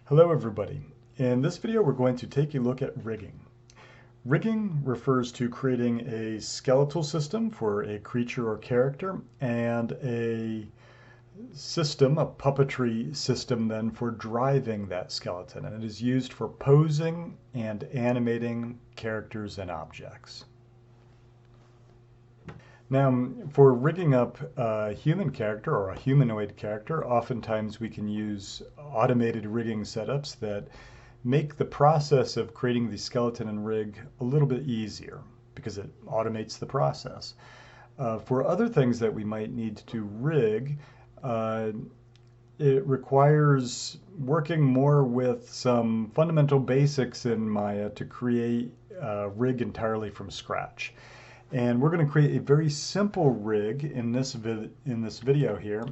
Hello everybody. In this video we're going to take a look at rigging. Rigging refers to creating a skeletal system for a creature or character and a puppetry system then for driving that skeleton, and it is used for posing and animating characters and objects. Now, for rigging up a human character or a humanoid character, oftentimes we can use automated rigging setups that make the process of creating the skeleton and rig a little bit easier because it automates the process. For other things that we might need to rig, it requires working more with some fundamental basics in Maya to create a rig entirely from scratch. And we're going to create a very simple rig in this video here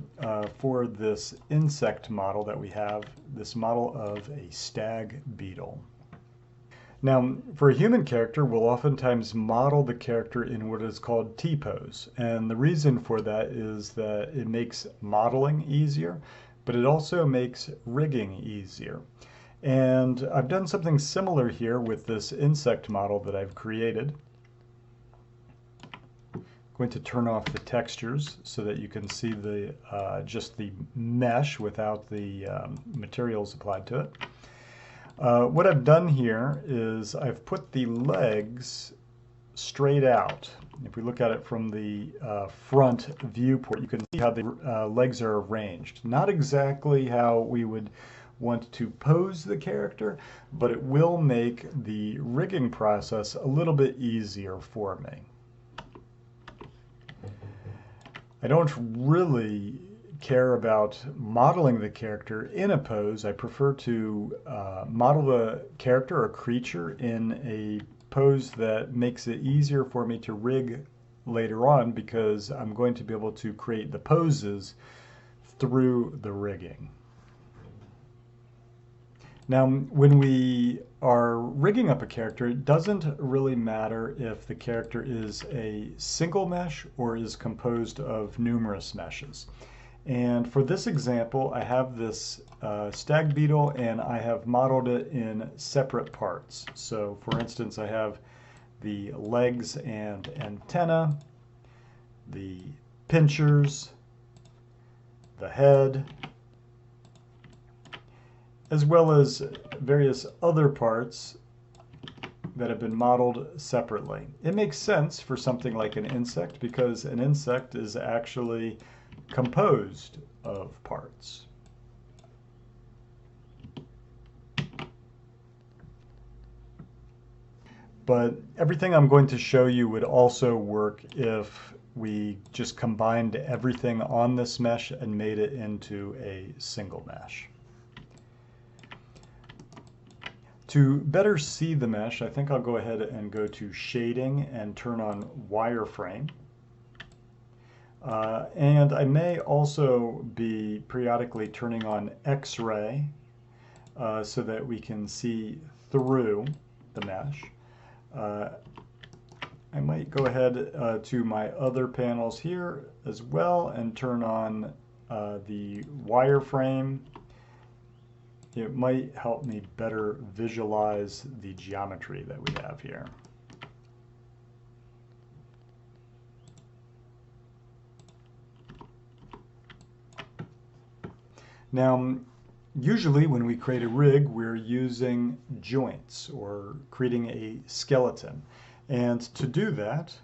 for this insect model that we have, this model of a stag beetle. Now, for a human character, we'll oftentimes model the character in what is called T-pose. And the reason for that is that it makes modeling easier, but it also makes rigging easier. And I've done something similar here with this insect model that I've created. Going to turn off the textures so that you can see the just the mesh without the materials applied to it. What I've done here is I've put the legs straight out. If we look at it from the front viewport, you can see how the legs are arranged. Not exactly how we would want to pose the character, but it will make the rigging process a little bit easier for me. I don't really care about modeling the character in a pose. I prefer to model the character or creature in a pose that makes it easier for me to rig later on, because I'm going to be able to create the poses through the rigging. Now, when we are rigging up a character, it doesn't really matter if the character is a single mesh or is composed of numerous meshes. And for this example, I have this stag beetle and I have modeled it in separate parts. So for instance, I have the legs and antenna, the pinchers, the head, as well as various other parts that have been modeled separately. It makes sense for something like an insect because an insect is actually composed of parts. But everything I'm going to show you would also work if we just combined everything on this mesh and made it into a single mesh. To better see the mesh, I think I'll go ahead and go to shading and turn on wireframe. And I may also be periodically turning on X-ray so that we can see through the mesh. I might go ahead to my other panels here as well and turn on the wireframe. It might help me better visualize the geometry that we have here. Now, usually when we create a rig, we're using joints or creating a skeleton. And to do that,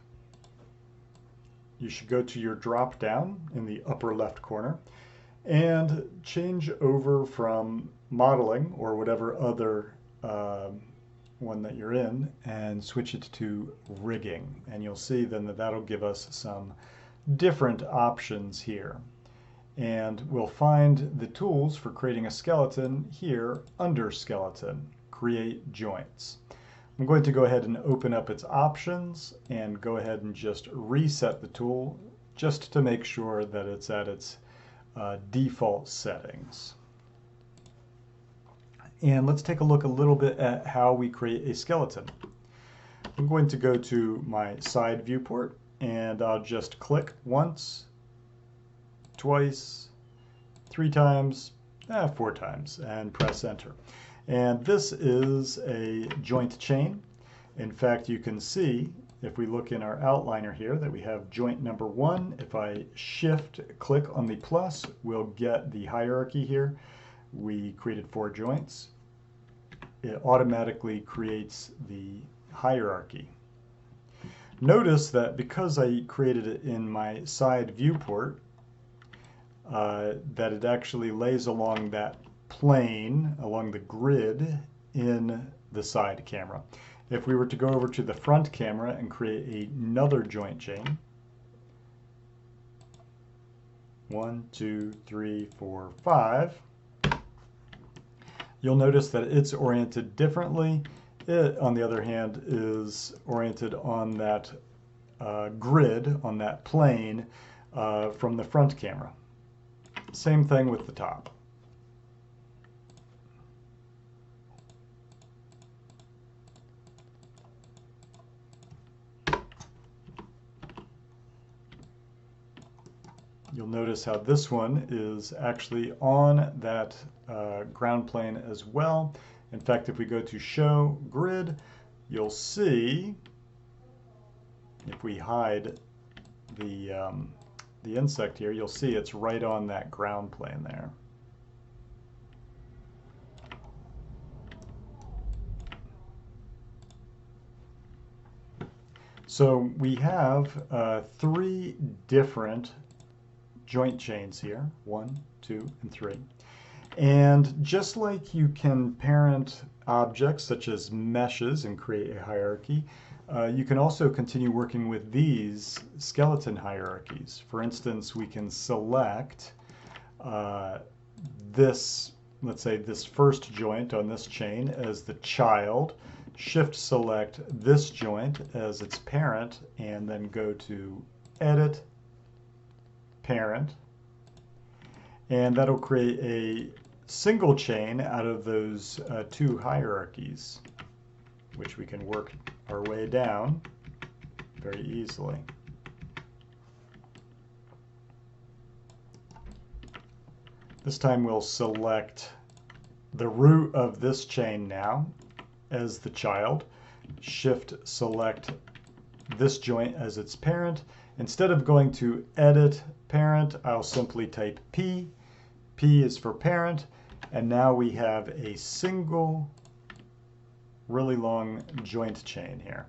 you should go to your drop down in the upper left corner and change over from modeling or whatever other one that you're in and switch it to rigging. And you'll see then that that'll give us some different options here. And we'll find the tools for creating a skeleton here under skeleton, create joints. I'm going to go ahead and open up its options and go ahead and just reset the tool just to make sure that it's at its default settings. And let's take a look a little bit at how we create a skeleton. I'm going to go to my side viewport and I'll just click once, twice, 3 times, 4 times, and press enter. And this is a joint chain. In fact, you can see if we look in our outliner here that we have joint number 1. If I shift click on the plus, we'll get the hierarchy here. We created 4 joints. It automatically creates the hierarchy. Notice that because I created it in my side viewport, that it actually lays along that plane, along the grid in the side camera. If we were to go over to the front camera and create another joint chain, 1, 2, 3, 4, 5, you'll notice that it's oriented differently. It, on the other hand, is oriented on that grid, on that plane from the front camera. Same thing with the top. You'll notice how this one is actually on that ground plane as well. In fact, if we go to Show Grid, you'll see, if we hide the insect here, you'll see it's right on that ground plane there. So we have 3 different joint chains here, 1, 2, and 3. And just like you can parent objects such as meshes and create a hierarchy, you can also continue working with these skeleton hierarchies. For instance, we can select this, let's say this first joint on this chain as the child, shift select this joint as its parent, and then go to Edit, Parent, and that'll create a single chain out of those 2 hierarchies, which we can work our way down very easily. This time we'll select the root of this chain now as the child, shift select this joint as its parent. Instead of going to Edit Parent, I'll simply type P. P is for parent, and now we have a single really long joint chain here.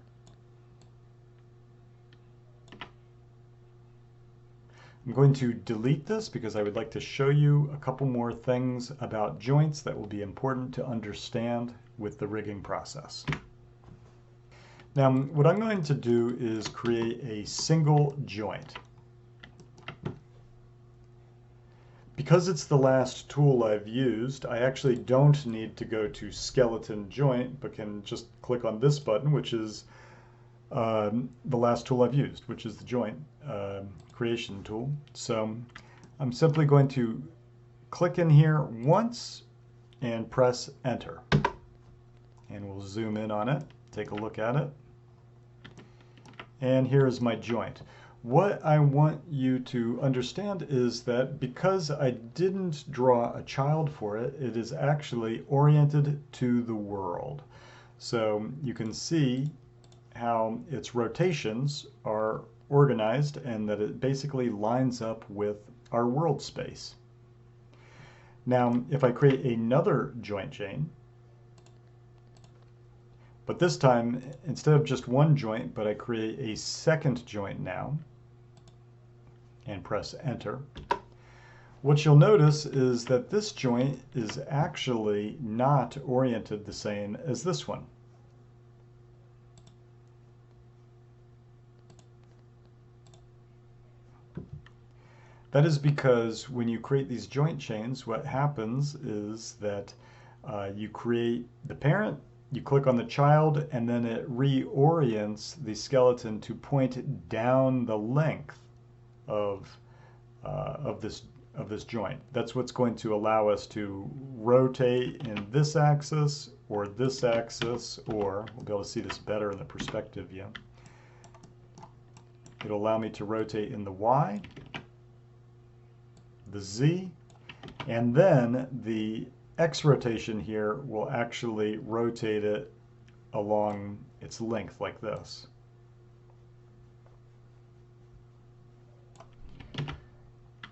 I'm going to delete this because I would like to show you a couple more things about joints that will be important to understand with the rigging process. Now, what I'm going to do is create a single joint. Because it's the last tool I've used, I actually don't need to go to skeleton joint, but can just click on this button, which is the last tool I've used, which is the joint creation tool. So I'm simply going to click in here once and press enter. And we'll zoom in on it, take a look at it. And here's my joint. What I want you to understand is that because I didn't draw a child for it, it is actually oriented to the world. So you can see how its rotations are organized and that it basically lines up with our world space. Now, if I create another joint chain, but this time, instead of just one joint, but I create a second joint now, and press enter, what you'll notice is that this joint is actually not oriented the same as this one. That is because when you create these joint chains, what happens is that you create the parent, you click on the child, and then it reorients the skeleton to point down the length of this joint. That's what's going to allow us to rotate in this axis, or this axis, or we'll be able to see this better in the perspective view. It'll allow me to rotate in the Y, the Z, And then the X rotation here will actually rotate it along its length like this.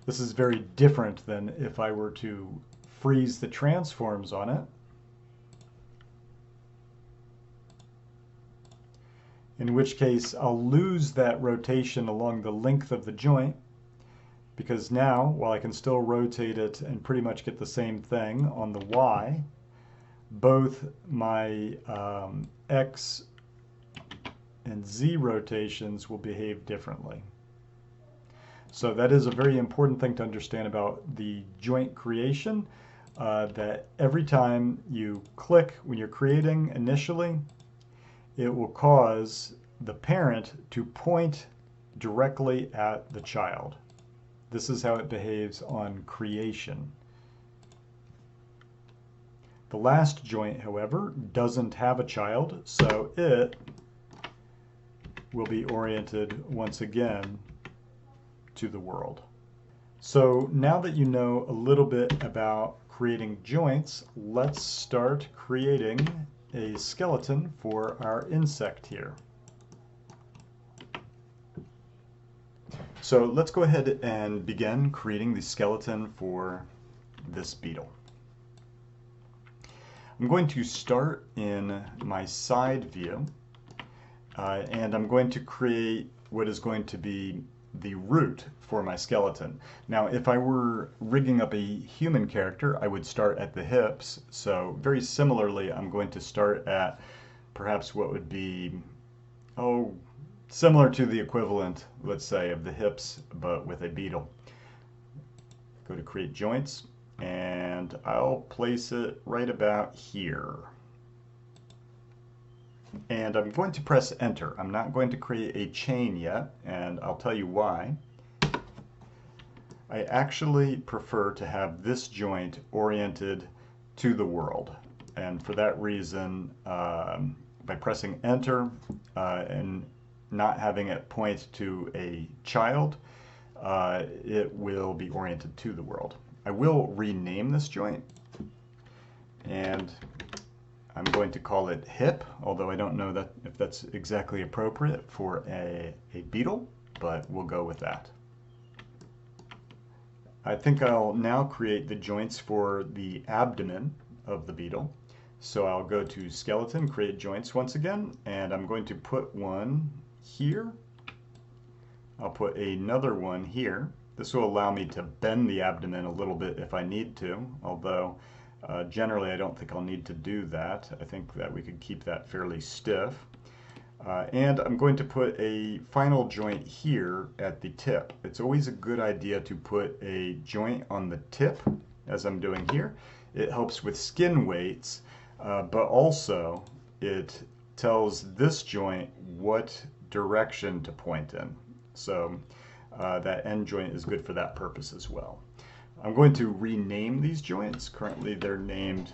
This is very different than if I were to freeze the transforms on it, in which case I'll lose that rotation along the length of the joint, because now, while I can still rotate it and pretty much get the same thing on the Y, both my X and Z rotations will behave differently. So that is a very important thing to understand about the joint creation, that every time you click when you're creating initially, it will cause the parent to point directly at the child. This is how it behaves on creation. The last joint, however, doesn't have a child, so it will be oriented once again to the world. So now that you know a little bit about creating joints, let's start creating a skeleton for our insect here. So let's go ahead and begin creating the skeleton for this beetle. I'm going to start in my side view, and I'm going to create what is going to be the root for my skeleton. Now, if I were rigging up a human character, I would start at the hips. So very similarly, I'm going to start at perhaps what would be, similar to the equivalent, let's say, of the hips, but with a beetle. Go to create joints, and I'll place it right about here. And I'm going to press enter. I'm not going to create a chain yet, and I'll tell you why. I actually prefer to have this joint oriented to the world. And for that reason, by pressing enter and not having it point to a child, it will be oriented to the world. I will rename this joint, and I'm going to call it hip, although I don't know if that's exactly appropriate for a beetle, but we'll go with that. I think I'll now create the joints for the abdomen of the beetle. So I'll go to skeleton, create joints once again, and I'm going to put one here. I'll put another one here. This will allow me to bend the abdomen a little bit if I need to, although generally I don't think I'll need to do that. I think that we could keep that fairly stiff. And I'm going to put a final joint here at the tip. It's always a good idea to put a joint on the tip, as I'm doing here. It helps with skin weights, but also it tells this joint what direction to point in. So that end joint is good for that purpose as well. I'm going to rename these joints. Currently they're named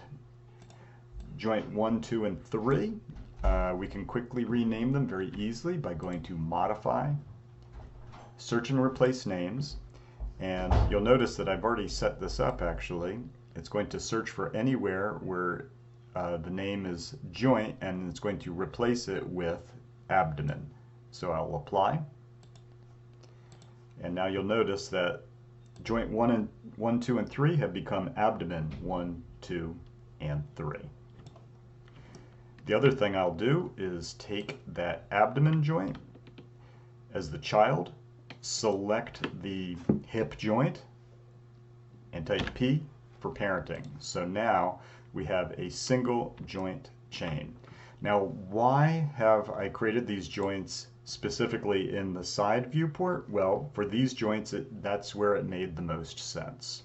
joint 1, 2, and 3. We can quickly rename them very easily by going to Modify, Search and Replace Names, and you'll notice that I've already set this up actually. It's going to search for anywhere where the name is joint, and it's going to replace it with abdomen. So I'll apply, and now you'll notice that joint 1, 2, and 3 have become abdomen 1, 2, and 3. The other thing I'll do is take that abdomen joint as the child, select the hip joint, and type P for parenting. So now we have a single joint chain. Now, why have I created these joints specifically in the side viewport? Well, for these joints, that's where it made the most sense.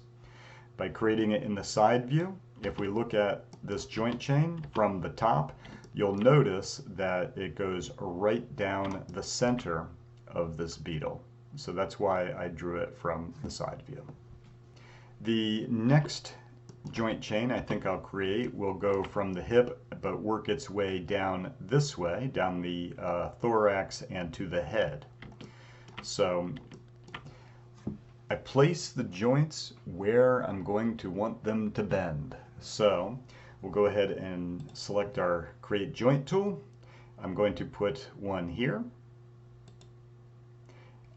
By creating it in the side view, if we look at this joint chain from the top, you'll notice that it goes right down the center of this beetle. So that's why I drew it from the side view. The next joint chain I think I'll create will go from the hip but work its way down this way, down the thorax and to the head. So I place the joints where I'm going to want them to bend. So we'll go ahead and select our Create Joint tool. I'm going to put one here.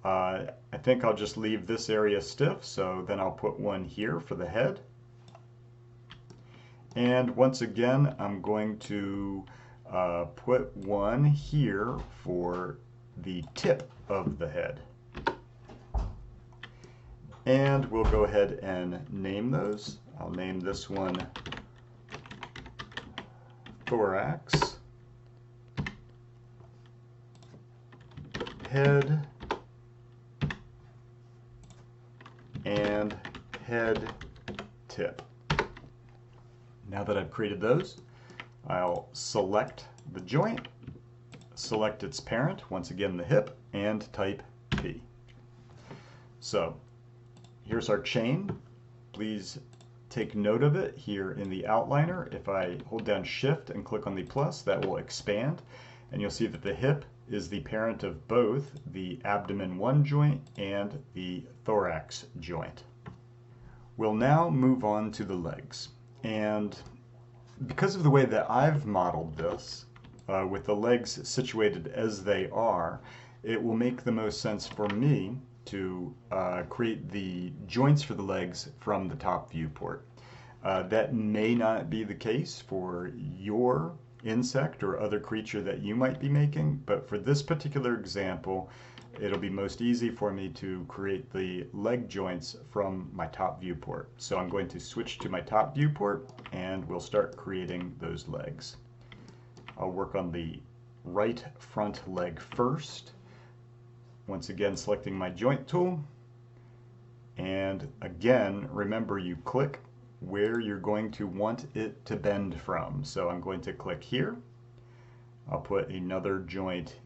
I think I'll just leave this area stiff, so then I'll put one here for the head. And once again, I'm going to put one here for the tip of the head. And we'll go ahead and name those. I'll name this one Thorax, head, and head tip. Now that I've created those, I'll select the joint, select its parent, once again the hip, and type P. So here's our chain. Please take note of it here in the outliner. If I hold down Shift and click on the plus, that will expand, and you'll see that the hip is the parent of both the abdomen 1 joint and the thorax joint. We'll now move on to the legs. And because of the way that I've modeled this, with the legs situated as they are, it will make the most sense for me to create the joints for the legs from the top viewport. That may not be the case for your insect or other creature that you might be making, but for this particular example, it'll be most easy for me to create the leg joints from my top viewport. So I'm going to switch to my top viewport and we'll start creating those legs. I'll work on the right front leg first. Once again, selecting my joint tool. And again, remember you click where you're going to want it to bend from. So I'm going to click here. I'll put another joint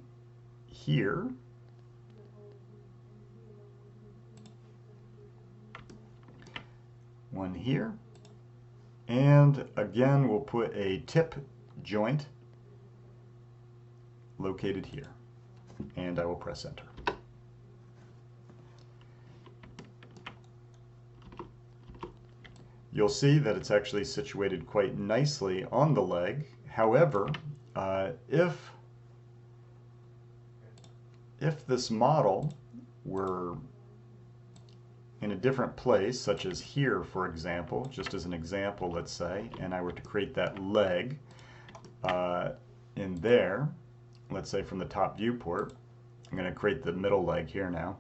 here. One here. And again, we'll put a tip joint located here. And I will press enter. You'll see that it's actually situated quite nicely on the leg. However, if this model were in a different place, such as here, for example, just as an example, let's say, and I were to create that leg in there, let's say from the top viewport, I'm going to create the middle leg here now.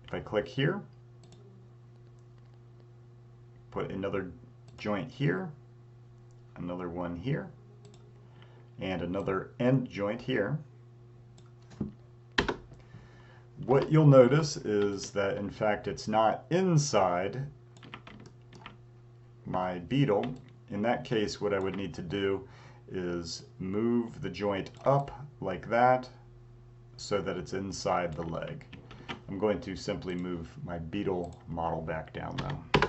If I click here, put another joint here, another one here, and another end joint here. What you'll notice is that in fact it's not inside my beetle. In that case, what I would need to do is move the joint up like that so that it's inside the leg. I'm going to simply move my beetle model back down though,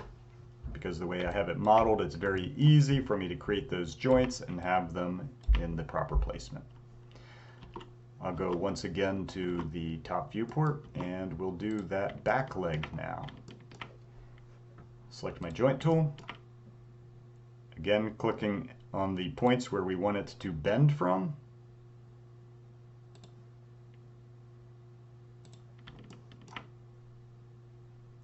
because the way I have it modeled, it's very easy for me to create those joints and have them in the proper placement. I'll go once again to the top viewport and we'll do that back leg now. Select my joint tool. Again, clicking on the points where we want it to bend from.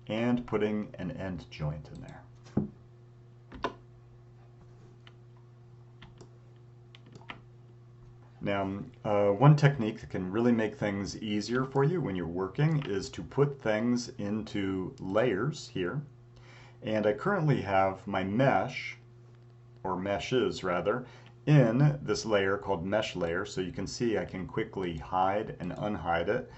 And putting an end joint in there. Now, one technique that can really make things easier for you when you're working is to put things into layers here. And I currently have my mesh, or meshes rather, in this layer called mesh layer, so you can see I can quickly hide and unhide it.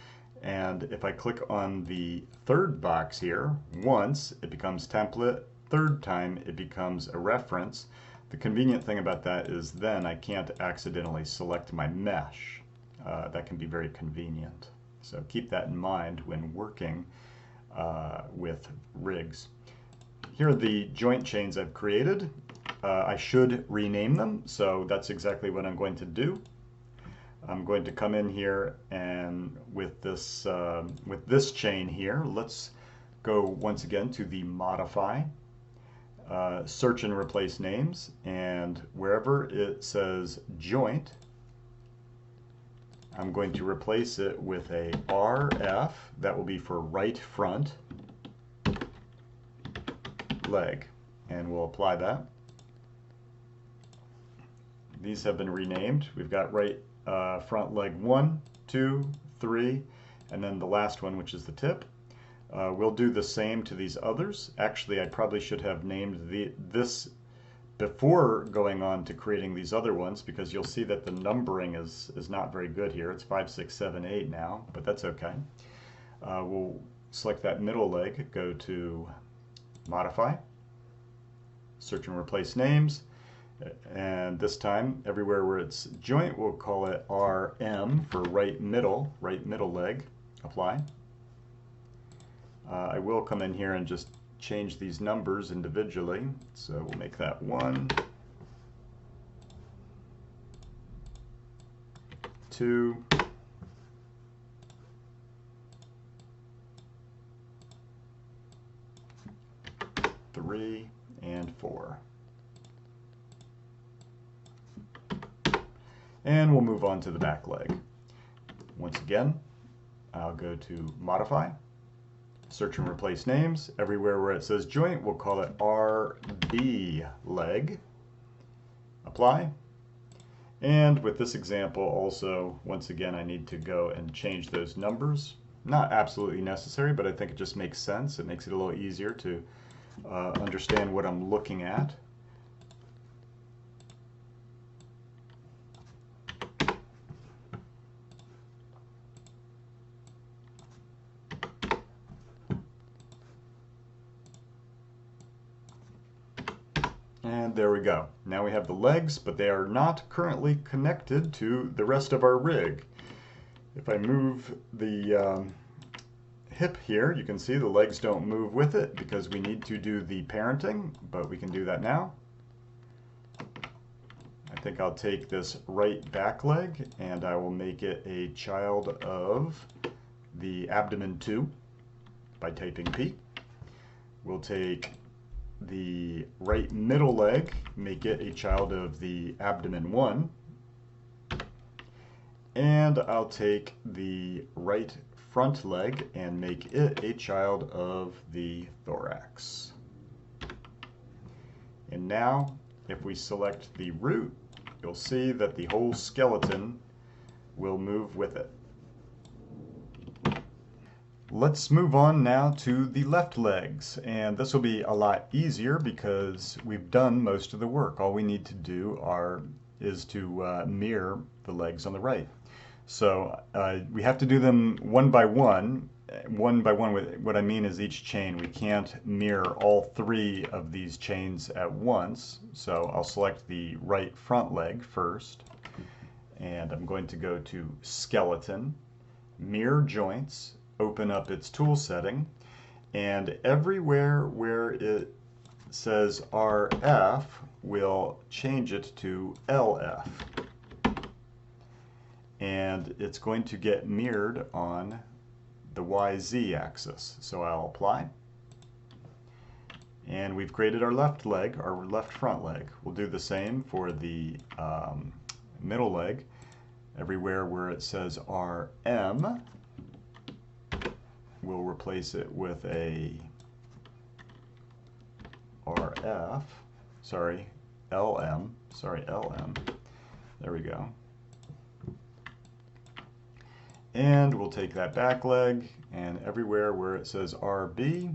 And if I click on the third box here, once it becomes template, third time it becomes a reference. The convenient thing about that is then I can't accidentally select my mesh. That can be very convenient. So keep that in mind when working with rigs. Here are the joint chains I've created. I should rename them, so that's exactly what I'm going to do. I'm going to come in here and with this chain here, let's go once again to the modify, search and replace names, and wherever it says joint, I'm going to replace it with a RF. That will be for right front leg, and we'll apply that. These have been renamed. We've got right front leg 1, 2, 3, and then the last one, which is the tip. We'll do the same to these others. Actually, I probably should have named this before going on to creating these other ones, because you'll see that the numbering is not very good here. It's 5, 6, 7, 8 now, but that's okay. We'll select that middle leg, go to modify, search and replace names, and this time everywhere where it's joint we'll call it RM for right middle leg. Apply. I will come in here and just change these numbers individually, so we'll make that 1, 2, 3, and 4. And we'll move on to the back leg. Once again, I'll go to modify, search and replace names. Everywhere where it says joint, we'll call it RB leg. Apply. And with this example also, once again, I need to go and change those numbers. Not absolutely necessary, but I think it just makes sense. It makes it a little easier to understand what I'm looking at. And there we go. Now we have the legs, but they are not currently connected to the rest of our rig. If I move the hip here, you can see the legs don't move with it because we need to do the parenting, but we can do that now. I think I'll take this right back leg and I will make it a child of the abdomen 2 by typing P. We'll take the right middle leg, make it a child of the abdomen 1, and I'll take the right front leg and make it a child of the thorax. And now if we select the root, you'll see that the whole skeleton will move with it. Let's move on now to the left legs, and this will be a lot easier because we've done most of the work. All we need to do is to mirror the legs on the right. So we have to do them one by one. What I mean is each chain. We can't mirror all 3 of these chains at once. So I'll select the right front leg first, and I'm going to go to skeleton, mirror joints, open up its tool setting, and everywhere where it says RF, we'll change it to LF. And it's going to get mirrored on the YZ axis. So I'll apply. And we've created our left leg, our left front leg. We'll do the same for the middle leg. Everywhere where it says RM, we'll replace it with a LM. There we go. And we'll take that back leg, and everywhere where it says RB,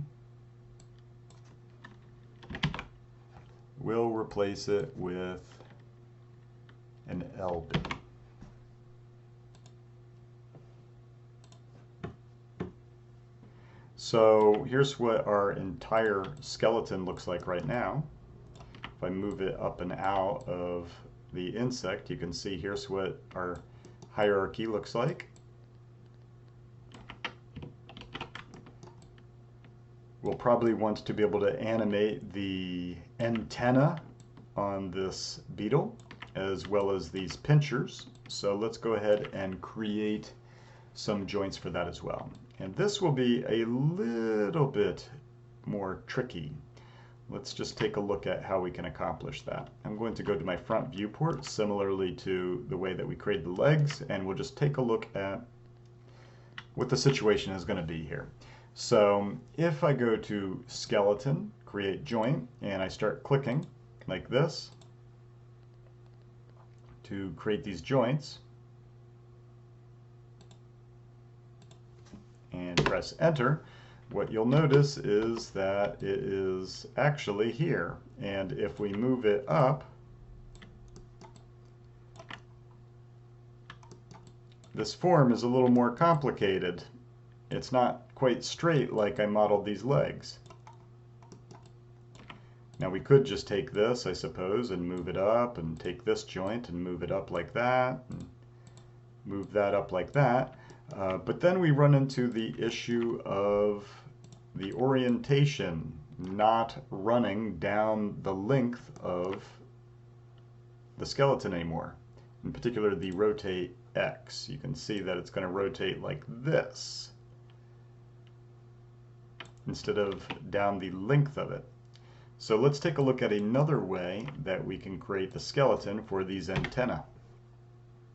we'll replace it with an LB. So here's what our entire skeleton looks like right now. If I move it up and out of the insect, you can see here's what our hierarchy looks like. We'll probably want to be able to animate the antenna on this beetle. as well as these pinchers. So let's go ahead and create some joints for that as well. And this will be a little bit more tricky. Let's just take a look at how we can accomplish that. I'm going to go to my front viewport, similarly to the way that we created the legs, and we'll just take a look at what the situation is going to be here. So if I go to skeleton, create joint, and I start clicking like this to create these joints, and press enter, what you'll notice is that it is actually here. And if we move it up, this form is a little more complicated. It's not quite straight like I modeled these legs. Now we could just take this, I suppose, and move it up, and take this joint and move it up like that, and move that up like that. But then we run into the issue of the orientation not running down the length of the skeleton anymore. In particular, the rotate X. You can see that it's going to rotate like this instead of down the length of it. So let's take a look at another way that we can create the skeleton for these antennae.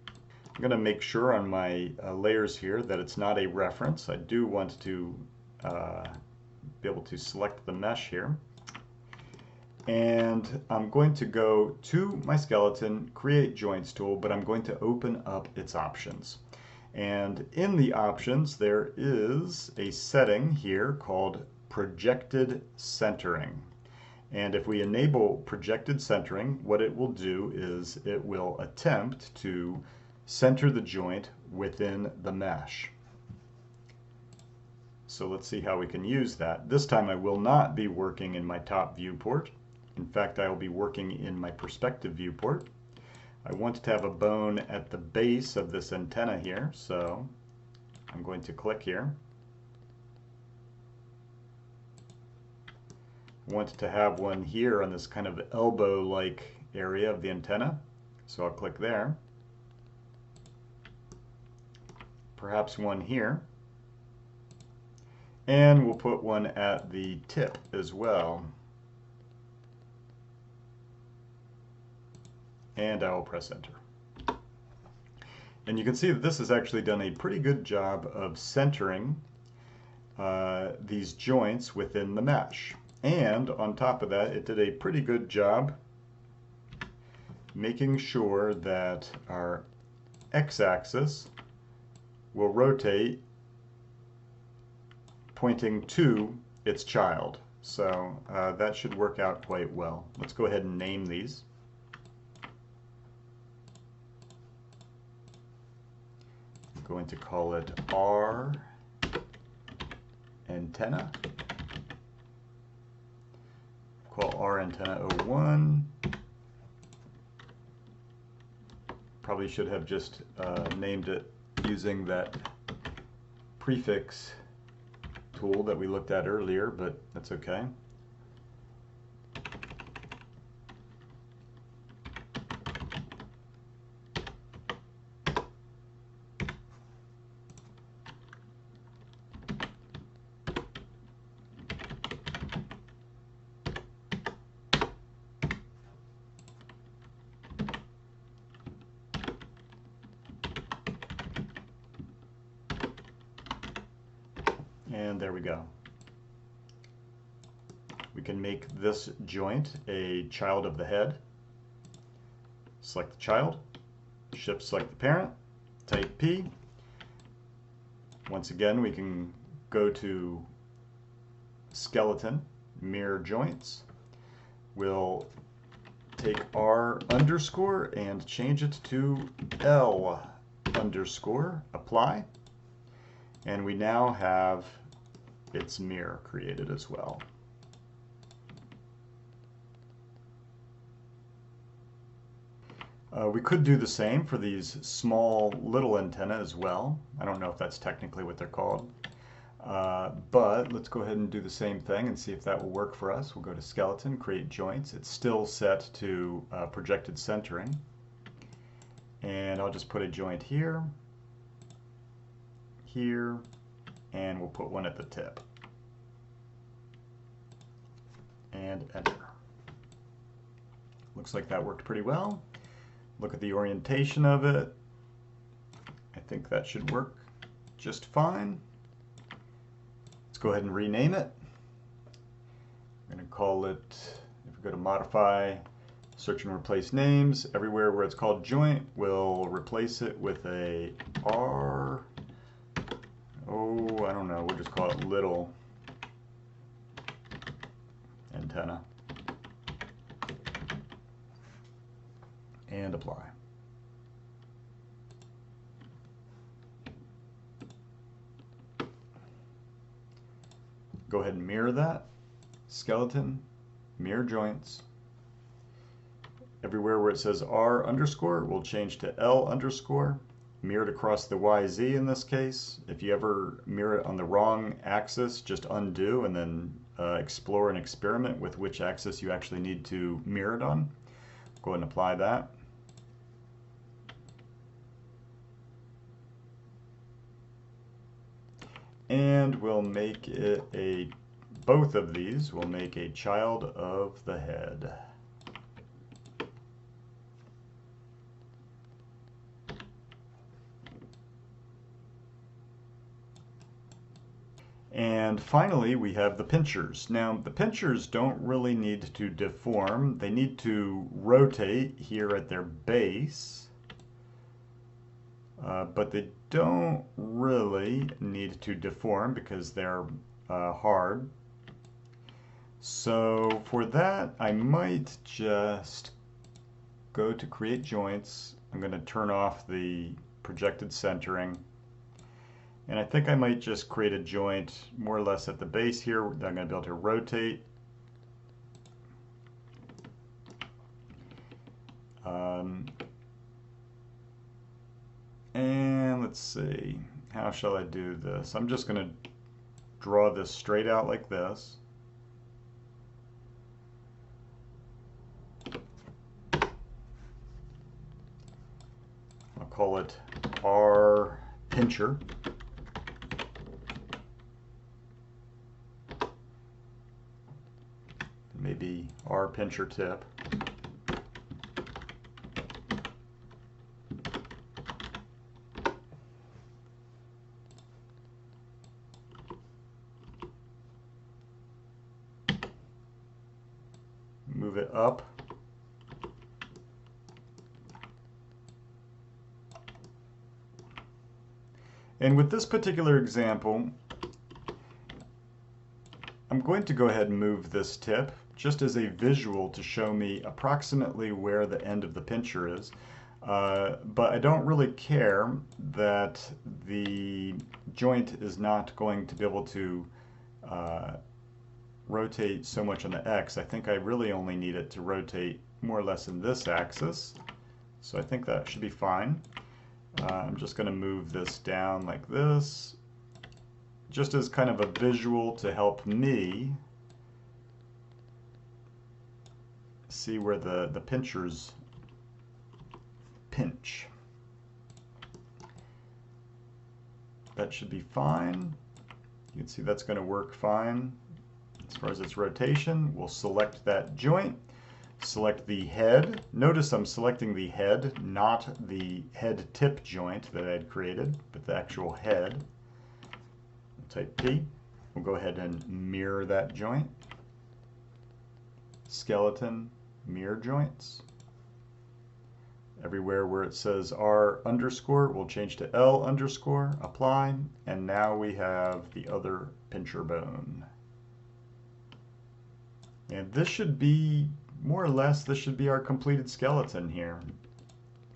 I'm going to make sure on my layers here that it's not a reference. I do want to be able to select the mesh here. And I'm going to go to my skeleton, create joints tool, but I'm going to open up its options. And in the options, there is a setting here called projected centering. And if we enable projected centering, what it will do is it will attempt to center the joint within the mesh. So let's see how we can use that. This time I will not be working in my top viewport. In fact, I will be working in my perspective viewport. I want to have a bone at the base of this antenna here, so I'm going to click here. I want to have one here on this kind of elbow-like area of the antenna, so I'll click there. Perhaps one here. And we'll put one at the tip as well. And I will press enter. And you can see that this has actually done a pretty good job of centering these joints within the mesh. And on top of that, it did a pretty good job making sure that our x-axis will rotate pointing to its child. So that should work out quite well. Let's go ahead and name these. I'm going to call it R antenna. Call R antenna 01. Probably should have just named it using that prefix tool that we looked at earlier, but that's okay. And there we go. We can make this joint a child of the head. Select the child, shift select the parent, type P. Once again, we can go to skeleton, mirror joints. We'll take R underscore and change it to L underscore, apply. And we now have its mirror created as well. We could do the same for these small little antennae as well. I don't know if that's technically what they're called. But let's go ahead and do the same thing and see if that will work for us. We'll go to skeleton, create joints. It's still set to projected centering. And I'll just put a joint here, here, and we'll put one at the tip. And enter. Looks like that worked pretty well. Look at the orientation of it. I think that should work just fine. Let's go ahead and rename it. I'm going to call it, if we go to modify, search and replace names, everywhere where it's called joint, we'll replace it with a R, I don't know, we'll just call it little antenna. And apply. Go ahead and mirror that. Skeleton, mirror joints. Everywhere where it says R underscore, we'll change to L underscore. Mirrored across the YZ in this case. If you ever mirror it on the wrong axis, just undo and then explore and experiment with which axis you actually need to mirror it on. Go ahead and apply that. And we'll make it both of these will make a child of the head. And finally, we have the pinchers. Now, the pinchers don't really need to deform. They need to rotate here at their base. But they don't really need to deform because they're hard. So for that, I might just go to create joints. I'm going to turn off the projected centering. And I think I might just create a joint more or less at the base here that I'm going to be able to rotate. And let's see, how shall I do this? I'm just going to draw this straight out like this. I'll call it R pincher. Maybe R pincher tip. Move it up. And with this particular example, I'm going to go ahead and move this tip just as a visual to show me approximately where the end of the pincher is. But I don't really care that the joint is not going to be able to rotate so much on the X. I think I really only need it to rotate more or less in this axis. So I think that should be fine. I'm just going to move this down like this, just as kind of a visual to help me see where the pinchers pinch. That should be fine. You can see that's going to work fine. As far as its rotation, we'll select that joint, select the head. Notice I'm selecting the head, not the head tip joint that I had created, but the actual head. We'll type P. We'll go ahead and mirror that joint. Skeleton, mirror joints. Everywhere where it says R underscore, we'll change to L underscore, apply, and now we have the other pincher bone. And this should be, more or less, this should be our completed skeleton here.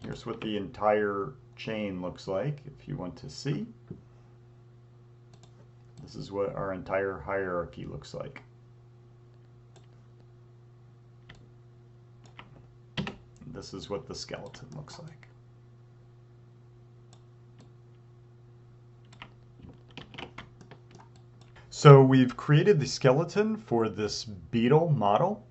Here's what the entire chain looks like, if you want to see. This is what our entire hierarchy looks like. This is what the skeleton looks like. So we've created the skeleton for this beetle model.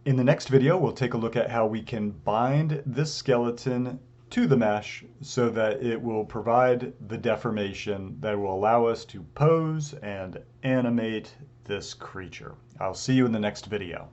In the next video, we'll take a look at how we can bind this skeleton to the mesh so that it will provide the deformation that will allow us to pose and animate this creature. I'll see you in the next video.